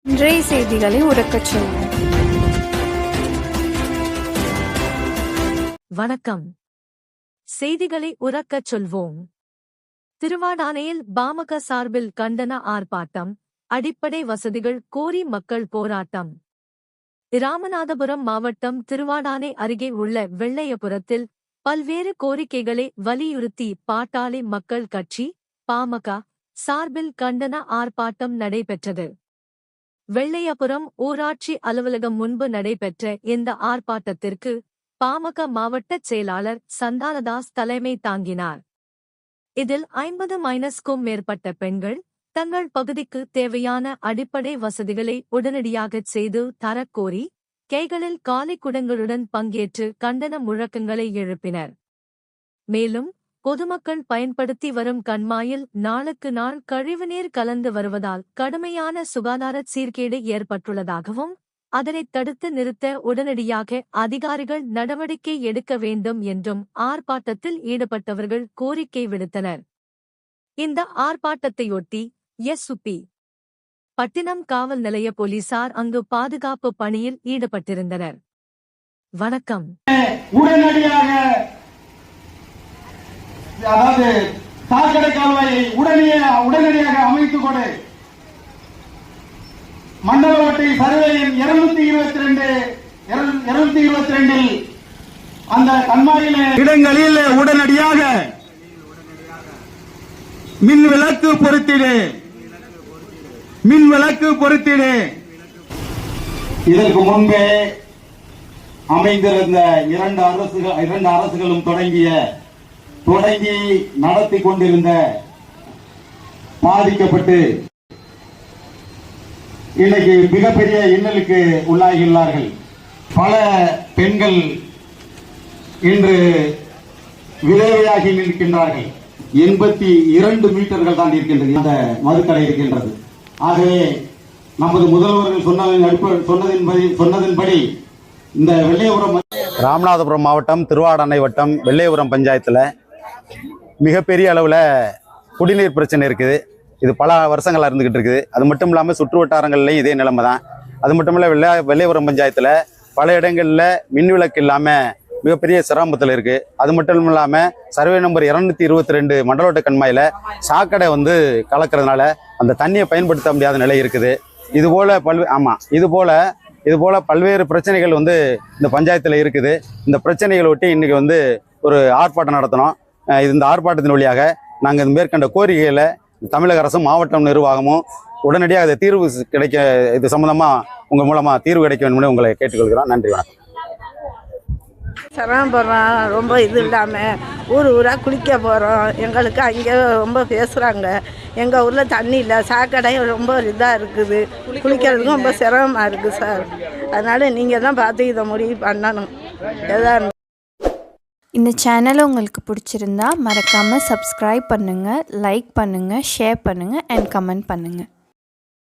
இன்றைய செய்திகளை உறக்கச் சொல்வோம். வணக்கம். செய்திகளை உறக்கச் சொல்வோம். திருவாடானையில் பாமக சார்பில் கண்டன ஆர்ப்பாட்டம், அடிப்படை வசதிகள் கோரி மக்கள் போராட்டம். ராமநாதபுரம் மாவட்டம் திருவாடானை அருகே உள்ள வெள்ளையபுரத்தில் பல்வேறு கோரிக்கைகளை வலியுறுத்தி பாட்டாளி மக்கள் கட்சி பாமக சார்பில் கண்டன ஆர்ப்பாட்டம் நடைபெற்றது. வெள்ளையபுரம் ஊராட்சி அலுவலகம் முன்பு நடைபெற்ற இந்த ஆர்ப்பாட்டத்திற்கு பாமக மாவட்டச் செயலாளர் சந்தானதாஸ் தலைமை தாங்கினார். இதில் 50க்கும் மேற்பட்ட பெண்கள் தங்கள் பகுதிக்கு தேவையான அடிப்படை வசதிகளை உடனடியாகச் செய்து தரக்கோரி கைகளில் காலை குடங்களுடன் பங்கேற்று கண்டன முழக்கங்களை எழுப்பினர். மேலும் பொதுமக்கள் பயன்படுத்தி வரும் கண்மாயில் நாளுக்கு நாள் கழிவுநீர் கலந்து வருவதால் கடுமையான சுகாதார சீர்கேடு ஏற்பட்டுள்ளதாகவும் அதனைத் தடுத்து நிறுத்த உடனடியாக அதிகாரிகள் நடவடிக்கை எடுக்க வேண்டும் என்றும் ஆர்ப்பாட்டத்தில் ஈடுபட்டவர்கள் கோரிக்கை விடுத்தனர். இந்த ஆர்ப்பாட்டத்தையொட்டி எஸ்.பி. பட்டினம் காவல் நிலைய போலீசார் அங்கு பாதுகாப்பு பணியில் ஈடுபட்டிருந்தனர். வணக்கம். உடனடியாக அதாவது சாக்கடை கால்வாயை உடனடியாக அமைத்துக் கொடு. மண்டலவட்டை சர்வேயின் 222 அந்த கண்மாயில இடங்களில் உடனடியாக மின் விளக்கு பொருத்திடு. இதற்கு முன்பே அமைந்திருந்த இரண்டு அரசுகளும் தொடங்கி நடத்தி கொண்டிருந்த பாதிக்கப்பட்டு இன்னைக்கு மிகப்பெரிய இன்னலுக்கு உள்ளாகியுள்ளார்கள். பல பெண்கள் இன்று விதவையாகி நிற்கின்றார்கள். 82 மீட்டர்கள் தான் இருக்கின்றது இந்த மதுக்கடை இருக்கின்றது. ஆகவே நமது முதல்வர்கள் சொன்னதின்படி இந்த வெள்ளையபுரம் ராமநாதபுரம் மாவட்டம் திருவாடானை வட்டம் வெள்ளையபுரம் பஞ்சாயத்தில் மிகப்பெரிய அளவில் குடிநீர் பிரச்சனை இருக்குது. இது பல வருஷங்களாக இருந்துகிட்டு இருக்குது. அது மட்டும் இல்லாமல் சுற்று வட்டாரங்கள்லையும் இதே நிலைமை தான். அது மட்டும் இல்லை வெள்ளையபுரம் பஞ்சாயத்தில் பல இடங்களில் மின்விளக்கு இல்லாமல் மிகப்பெரிய சிரமத்தில் இருக்குது. அது மட்டும் இல்லாமல் சர்வே நம்பர் 222 மண்டலோட்ட கண்மாயில் சாக்கடை கலக்கிறதுனால அந்த தண்ணியை பயன்படுத்த முடியாத நிலை இருக்குது. இதுபோல் பல்வேறு பிரச்சனைகள் இந்த பஞ்சாயத்தில் இருக்குது. இந்த பிரச்சனைகளை ஒட்டி இன்றைக்கி ஒரு ஆர்ப்பாட்டம் நடத்தினோம். இந்த ஆர்ப்பாட்டத்தின் வழியாக நாங்கள் மேற்கண்ட கோரிக்கைகளை தமிழக அரசும் மாவட்ட நிர்வாகமும் உடனடியாக அதை தீர்வு கிடைக்க இது சம்பந்தமாக உங்கள் மூலமாக தீர்வு கிடைக்க வேண்டும் உங்களை கேட்டுக்கொள்கிறோம். நன்றி, வணக்கம். சிரமப்படுறோம். ரொம்ப இது இல்லாமல் ஊராக குளிக்க போகிறோம். எங்களுக்கு அங்கே ரொம்ப பேசுகிறாங்க. எங்கள் ஊரில் தண்ணி இல்லை, சாக்கடையும் ரொம்ப இதாக இருக்குது. குளிக்கிறதுக்கும் ரொம்ப சிரமமாக இருக்குது சார். அதனால் நீங்கள் தான் பார்த்து இதை முடிவு பண்ணணும். எதாக இந்த சேனலை உங்களுக்கு பிடிச்சிருந்தா மறக்காமல் சப்ஸ்கிரைப் பண்ணுங்கள், லைக் பண்ணுங்கள், ஷேர் பண்ணுங்கள் அண்ட் கமெண்ட் பண்ணுங்கள்.